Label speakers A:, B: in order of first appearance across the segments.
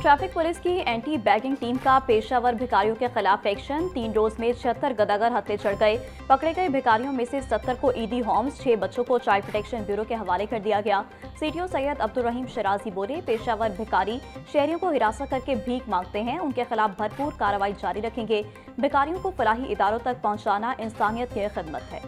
A: Traffic police की anti bagging team का पेशावर भिखारियों के खिलाफ एक्शन। 3 रोज में 76 गदागर हत्थे चढ़ गए। पकड़े गए भिखारियों में से 70 को ईडी होम्स, 6 बच्चों को चाइल्ड प्रोटेक्शन ब्यूरो के हवाले कर दिया गया। सीटीओ सैयद अब्दुल रहीम शराजी बोले, पेशावर भिखारी शहरियों को हिरासत करके भीख मांगते हैं, उनके खिलाफ भरपूर कार्रवाई जारी रखेंगे। भिखारियों को फलाही इदारों तक पहुंचाना इंसानियत की खिदमत है।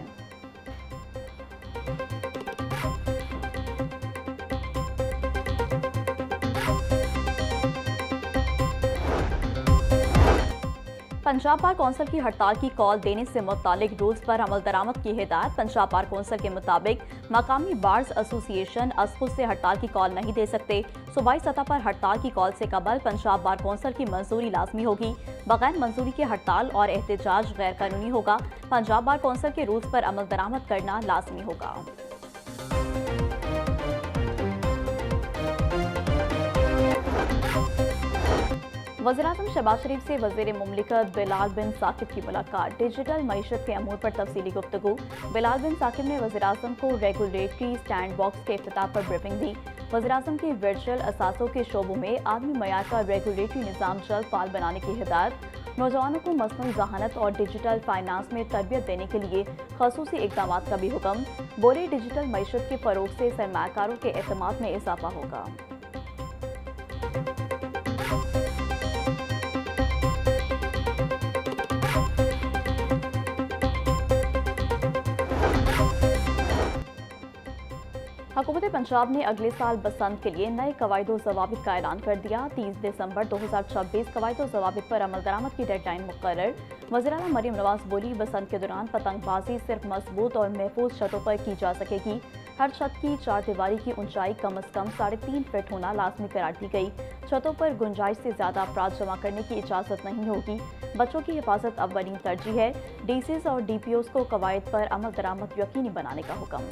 A: पंजाब बार कौंसिल की हड़ताल की कॉल देने से मुतालिक रूल्स पर अमल दरामद की हिदायत। पंजाब बार कौंसिल के मुताबिक मकामी बार्स एसोसिएशन खुद से हड़ताल की कॉल नहीं दे सकते। सूबाई सतह पर हड़ताल की कॉल से कबल पंजाब बार कौंसिल की मंजूरी लाजमी होगी। बगैर मंजूरी की हड़ताल और एहतजाज गैर कानूनी होगा। पंजाब बार कौंसिल के रूल्स पर अमल दरामद करना लाजमी होगा। वज़ीर-ए-आज़म शहबाज शरीफ से वज़ीर मुमलिकत बिलाल बिन साकिब की मुलाकात। डिजिटल मईशत के अमूर पर तफसीली गुफ्तगू। बिलाल बिन साकिब ने वज़ीर-ए-आज़म को रेगुलेटरी स्टैंड बॉक्स के इफ्तिताह पर ब्रीफिंग दी। वज़ीर-ए-आज़म की वर्चुअल असासों के शोबों में आलमी मयार का रेगुलेटरी निज़ाम जल्द फाल बनाने की हिदायत। नौजवानों को मसनूई ज़हानत और डिजिटल फाइनेंस में तरबियत देने के लिए ख़ुसूसी इक़दाम का भी हुक्म। बोले, डिजिटल मईशत के फ़रोग़ से सरमायाकारों के एतमाद में इजाफा होगा। हुकूमत पंजाब ने अगले साल बसंत के लिए नए कवायदो ज़वाबित का ऐलान कर दिया। 30 दिसंबर 2026 कवायदो ज़वाबित पर अमल दरामद की डेडलाइन मुकर्रर। वज़ीर आला मरियम नवाज बोली, बसंत के दौरान पतंगबाजी सिर्फ मजबूत और महफूज छतों पर की जा सकेगी। हर छत की 4 दीवारी की ऊंचाई कम अज़ कम 3.5 फीट होना लाजमी करार दी गई। छतों पर गुंजाइश से ज़्यादा अफराद जमा करने की इजाज़त नहीं होगी। बच्चों की हिफाजत अव्वलीन तरजीह है। डीसीज और डीपीओज को कवायद पर अमल दरामद यकीनी बनाने का हुक्म।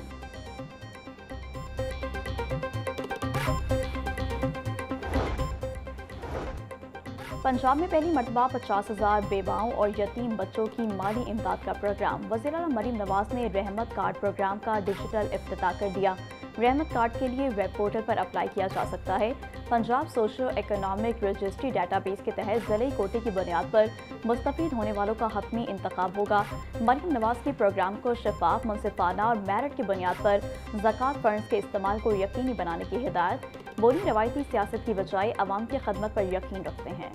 A: पंजाब में पहली मरतबा 50,000 बेवाओं और यतीम बच्चों की माली इमदाद का प्रोग्राम। वज़ीर आला मरियम नवाज ने रहमत कार्ड प्रोग्राम का डिजिटल इफ्तिताह कर दिया। रहमत कार्ड के लिए वेब पोर्टल पर अप्लाई किया जा सकता है। Punjab socio economic registry database के तहत ज़िले कोटे की बुनियाद पर मुस्तफ़ीद होने वालों का हतमी इंतखाब होगा। मरियम नवाज के प्रोग्राम को शफाफ, मुनसिफाना और मेरिट की बुनियाद पर ज़कात फंड्स के इस्तेमाल को यकीनी बनाने की हिदायत। बोली, रवायती सियासत की बजाय अवाम की खदमत पर यकीन रखते हैं।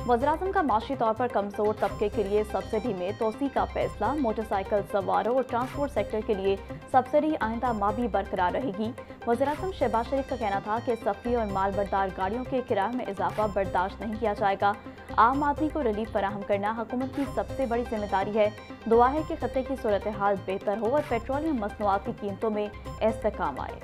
A: वज़ीर-ए-आज़म का माशी तौर पर कमज़ोर तबके के लिए सब्सिडी में तोसी का फैसला। मोटरसाइकिल सवारों और ट्रांसपोर्ट सेक्टर के लिए सब्सिडी आइंदा माह भी बरकरार रहेगी। वज़ीर-ए-आज़म शहबाज शरीफ का कहना था कि सफरी और मालबरदार गाड़ियों के किराए में इजाफा बर्दाश्त नहीं किया जाएगा। आम आदमी को रिलीफ फराहम करना हुकूमत की सबसे बड़ी जिम्मेदारी है। दुआ है कि खत्ते की सूरत हाल बेहतर हो और पेट्रोलियम मसनूआत की कीमतों में इस्तेहकाम आए।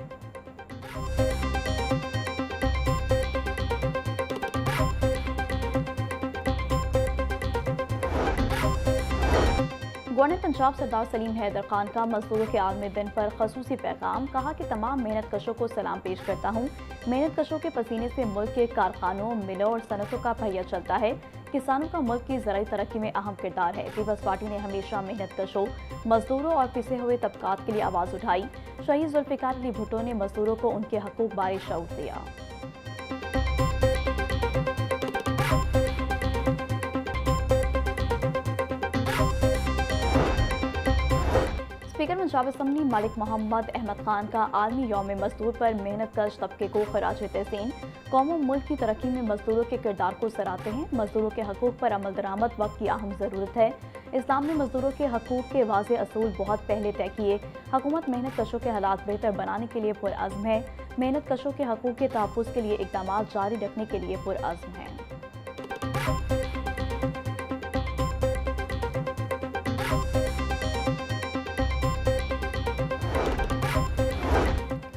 A: गवर्नर पंजाब सरदार सलीम हैदर खान का मजदूरों के आलमी दिन पर खसूसी पैगाम। कहा कि तमाम मेहनत कशों को सलाम पेश करता हूँ। मेहनत कशों के पसीने से मुल्क के कारखानों, मिलों और सनतों का पहिया चलता है। किसानों का मुल्क की ज़राई तरक्की में अहम किरदार है। पीपल्स पार्टी ने हमेशा मेहनत कशों, मजदूरों और पिसे हुए तबकात के लिए आवाज़ उठाई। शहीद जुल्फ़िकार अली भुट्टो ने मजदूरों को उनके हकूक़ बारे शऊर दिया। स्पीकर पंजाब असम्बली मलिक मोहम्मद अहमद खान का आलमी यौम मजदूर पर मेहनत कश तबके को खराज तहसीन। कौम और मुल्क की तरक्की में मजदूरों के किरदार को सराहते हैं। मजदूरों के हकूक़ पर अमल दरामद वक्त की अहम ज़रूरत है। इस्लाम ने मजदूरों के हकूक़ के वाज़ेह असूल बहुत पहले तय किए। हुकूमत मेहनत कशों के हालात बेहतर बनाने के लिए पुरअज़्म है। मेहनत कशों के हकूक़ के तहफ़्फ़ुज़ के लिए इक़दाम जारी रखने के लिए पुरअज़्म है।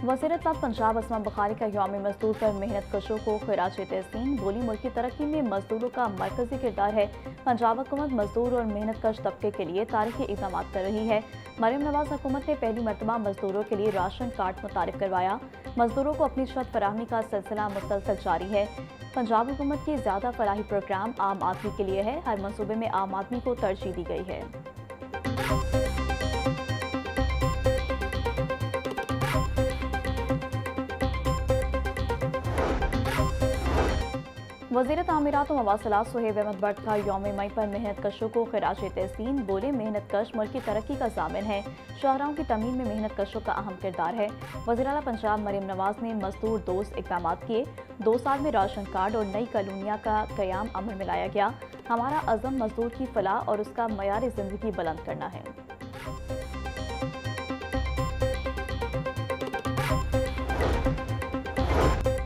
A: वज़ीर-ए-इत्तलात पंजाब असमा बुखारी का यौम मजदूर पर मेहनत कशों को खिराज तहसीन। बोली, मुल्क की तरक्की में मजदूरों का मरकजी किरदार है। पंजाब हुकूमत मजदूर और मेहनत कश तबके के लिए तारीखी इक़दाम कर रही है। मरियम नवाज हुकूमत ने पहली मरतबा मजदूरों के लिए राशन कार्ड मुतारिफ करवाया। मजदूरों को अपनी छत फराहमी का सिलसिला मुसलसल जारी है। पंजाब हुकूमत की ज़्यादा फलाही प्रोग्राम आम आदमी के लिए है। हर मनसूबे में आम आदमी को तरजीह दी गई है। वज़ीर तामीरात व मवासिलात सुहेब अहमद बट का यौम मई पर मेहनत कशों को खिराज तहसीन। बोले, मेहनत कश मुल्क की तरक्की का ज़ामिन है। शाहराओं की तमीर में मेहनत कशों का अहम किरदार है। वज़ीर आला पंजाब मरीम नवाज ने मजदूर दोस्त इक़दाम किए। 2 साल में राशन कार्ड और नई कॉलोनियाँ का क़याम अमल में लाया गया। हमारा अज़म मजदूर की फलाह और उसका मयार ज़िंदगी बुलंद करना है।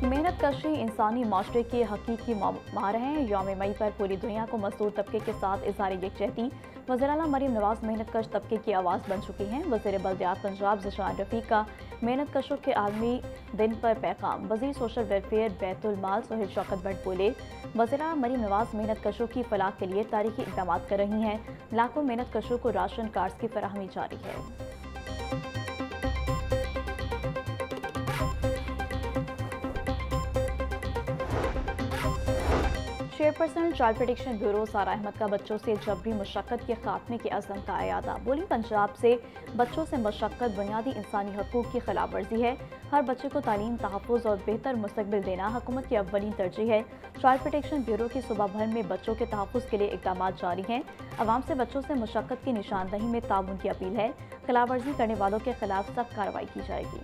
A: मेहनत कशी इंसानी माशरे के हकीकी माहर हैं। यौम मई पर पूरी दुनिया को मजदूर तबके के साथ इज़हार यकजहती। वज़ीर आला मरीम नवाज मेहनत कश तबके की आवाज़ बन चुकी हैं। वज़ीर बल्दियात पंजाब ज़िशान रफ़ीक का मेहनत कशों के आलमी दिन पर पैगाम। वज़ीर सोशल वेलफेयर बैतुल माल सुहेल शौकत बट बोले, वज़ीर आला मरीम नवाज मेहनत कशों की फलाह के लिए तारीखी इक़दाम कर रही हैं। लाखों मेहनत कशों को राशन कार्ड्स की फराहमी जारी है। चेयरपर्सन चाइल्ड प्रोटेक्शन ब्यूरो सारा अहमद का बच्चों से जबरी मशक्क़त के खात्मे के अज़म का अयादा। बोली, पंजाब से बच्चों से मशक्क़त बुनियादी इंसानी हकूक़ की खिलाफ वर्जी है। हर बच्चे को तालीम, तहफ़्फ़ुज़ और बेहतर मुस्तक़बिल देना हुकूमत की अव्वलीन तरजीह है। चाइल्ड प्रोटेक्शन ब्यूरो की सूबा भर में बच्चों के तहफ़्फ़ुज़ के लिए इक़दाम जारी हैं। अवाम से बच्चों से मशक्क़त की निशानदही में ताउन की अपील है। खिलाफ वर्जी करने वालों के खिलाफ सख्त कार्रवाई की जाएगी।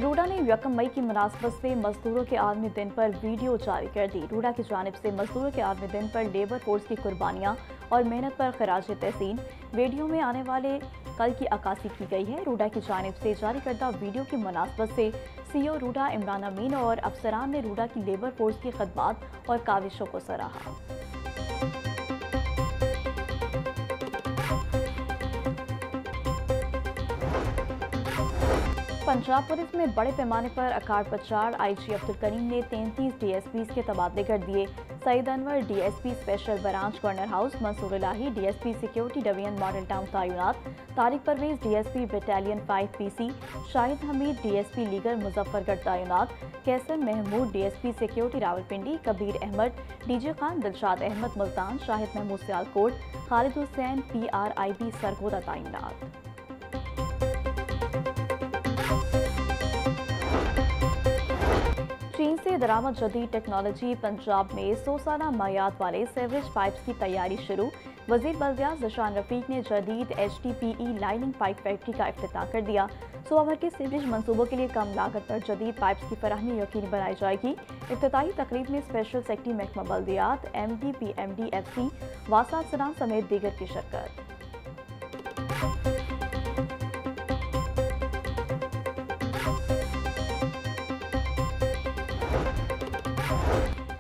A: रूडा ने यकम मई की मुनासबत से मजदूरों के आलमी दिन पर वीडियो जारी कर दी। रूडा की जानिब से मजदूरों के आलमी दिन पर लेबर फोर्स की कुर्बानियाँ और मेहनत पर खराज तहसीन वीडियो में आने वाले कल की अक्कासी की गई है। रूडा की जानिब से जारी करदा वीडियो की मुनासबत से CEO रूडा इमरान अमीन और अफसरान ने रूडा की लेबर फोर्स की खदमात और काविशों को सराहा। पंजाब पुलिस में बड़े पैमाने पर अकार प्रचार। IG अब्दुल करीम ने 33 DSPs के तबादले कर दिए। Saeed Anwar DSP special branch governor house, Mansoor Ilahi DSP security division model town तैनात, Tariq Parvez DSP battalion 5 PC, Shahid Hamid DSP legal Muzaffargarh तैनात, Qaiser Mahmood DSP security Rawalpindi, Kabir Ahmed DG Khan, Dilshad Ahmed Multan, Shahid Mahmood Sialkot, Khalid Hussain PRIB Sargodha तैनात। चीन से दरामद जदीद टेक्नोलॉजी। पंजाब में 100 साला मायात वाले सीवरेज पाइप्स की तैयारी शुरू। वज़ीर बल्दियात ज़िशान रफ़ीक ने जदीद HDPE लाइनिंग पाइप फैक्ट्री का इफ्तिताह कर दिया। सूबा भर के सीवरेज मंसूबों के लिए कम लागत पर जदीद पाइप्स की फराहमी यकीनी बनाई जाएगी। इफ्तिताही तकरीब में स्पेशल सेक्रेटरी महकमा बल्दियात MD PMD FC वासा सनान समेत दीगर की शिरकत।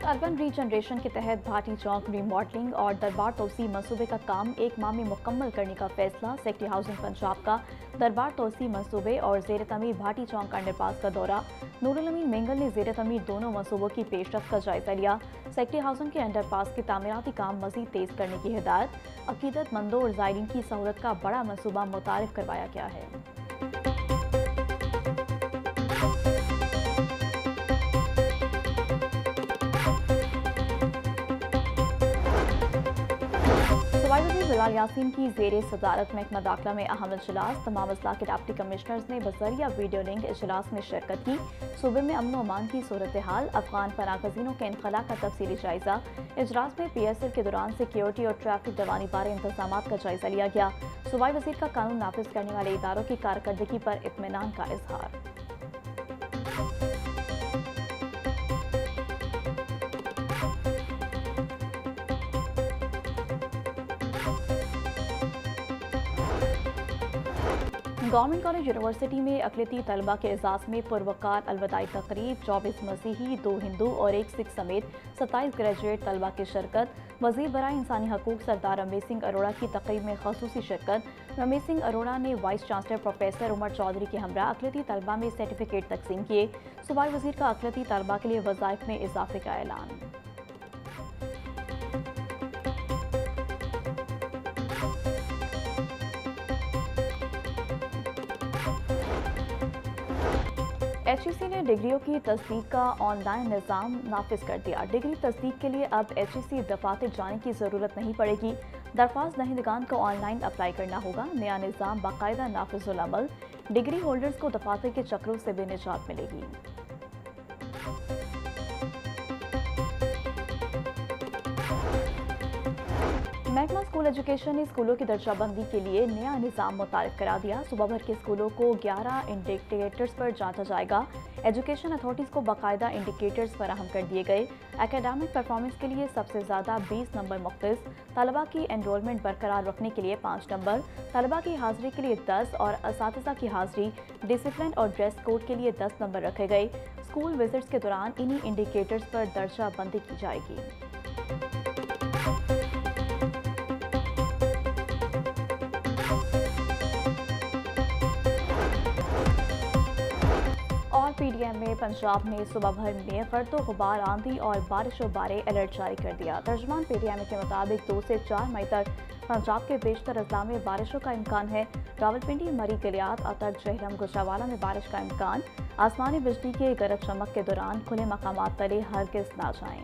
A: अर्बन रीजनरेशन के तहत भाटी चौक रीमॉडलिंग और दरबार तोसी मंसूबे का काम 1 माह में मुकम्मल करने का फैसला। सेक्रेटरी हाउसिंग पंजाब का दरबार तोसी मंसूबे और ज़ेर तमीर भाटी चौक अंडरपास का दौरा। नूरुल अमीन मेंगल ने ज़ेर तमीर दोनों मंसूबों की पेशरफ्त का जायजा लिया। सेक्रेटरी हाउसिंग के अंडरपास के तामीराती काम मजीद तेज करने की हिदायत। अकीदतमंदों और ज़ायरीन की सहूलत का बड़ा मंसूबा मुतारिफ करवाया गया है। बिलाल यासीन की ज़ेरे सदारत महकमा दाखिला में अहम इजलास। तमाम अजला के डिप्टी कमिश्नर्स ने बज़रिया वीडियो लिंक इजलास में शिरकत की। सूबे में अमन व अमान की सूरत हाल, अफगान पनागज़ीनों के इनखला का तफसीली जायजा। इजलास में PSL के दौरान सिक्योरिटी और ट्रैफिक दवानी बारे इंतजाम का जायजा लिया गया। सूबाई वज़ीर का कानून नाफिज करने वाले इदारों की कारकर्दगी पर इत्मीनान का इजहार। गवर्नमेंट कॉलेज यूनिवर्सिटी में अक़लियती तलबा के एजाज़ में पुरवकार अलविदाई तकरीब। 24 मसीही, 2 हिंदू और 1 सिख समेत 27 ग्रेजुएट तलबा की शिरकत। वज़ीर बराए इंसानी हकूक़ सरदार रमेश सिंह अरोड़ा की तकरीब में ख़ुसूसी शिरकत। रमेश सिंह अरोड़ा ने vice chancellor professor Umar Chaudhry के हमरा अक़लियती तलबा में सर्टिफिकेट तकसीम किए। सूबाई वज़ीर का अक़लियती तलबा के लिए वज़ाइफ में इजाफे का ऐलान। HEC ने डिग्रियों की तस्दीक का ऑनलाइन निज़ाम नाफिज कर दिया। डिग्री तस्दीक के लिए अब HEC दफातर जाने की ज़रूरत नहीं पड़ेगी। درخواست دہندگان کو آن لائن اپلائی کرنا ہوگا۔ نیا نظام باقاعدہ نافذ العمل، ڈگری ہولڈرز کو دفاتر کے چکروں سے بھی نجات ملے گی۔ محکمہ اسکول ایجوکیشن نے اسکولوں کی درجہ بندی کے لیے نیا نظام متعارف کرا دیا۔ صوبہ بھر کے اسکولوں کو 11 انڈیکیٹرز پر جانچا جائے گا۔ ایجوکیشن اتھارٹیز کو باقاعدہ انڈیکیٹرز فراہم کر دیے گئے۔ اکیڈمک پرفارمنس کے لیے سب سے زیادہ 20 نمبر مختص، طلبہ کی انرولمنٹ برقرار رکھنے کے لیے 5 نمبر، طلبہ کی حاضری کے لیے 10 اور اساتذہ کی حاضری، ڈسپلن اور ڈریس کوڈ کے لیے 10 نمبر رکھے گئے۔ اسکول وزٹس کے دوران انہی انڈیکیٹرز پر درجہ بندی کی جائے گی۔ اور پی ڈی ایم میں پنجاب میں صبح بھر میں گرد و غبار، آندھی اور بارش و بارے الرٹ جاری کر دیا۔ ترجمان پی ڈی ایم کے مطابق 2 سے 4 مئی تک پنجاب کے بیشتر اضلاع میں بارشوں کا امکان ہے۔ راولپنڈی، مری، گلیات، اتر، جہلم، گوجرانوالہ میں بارش کا امکان۔ آسمانی بجلی کے گرج چمک کے دوران کھلے مقامات تلے ہرگز نہ جائیں۔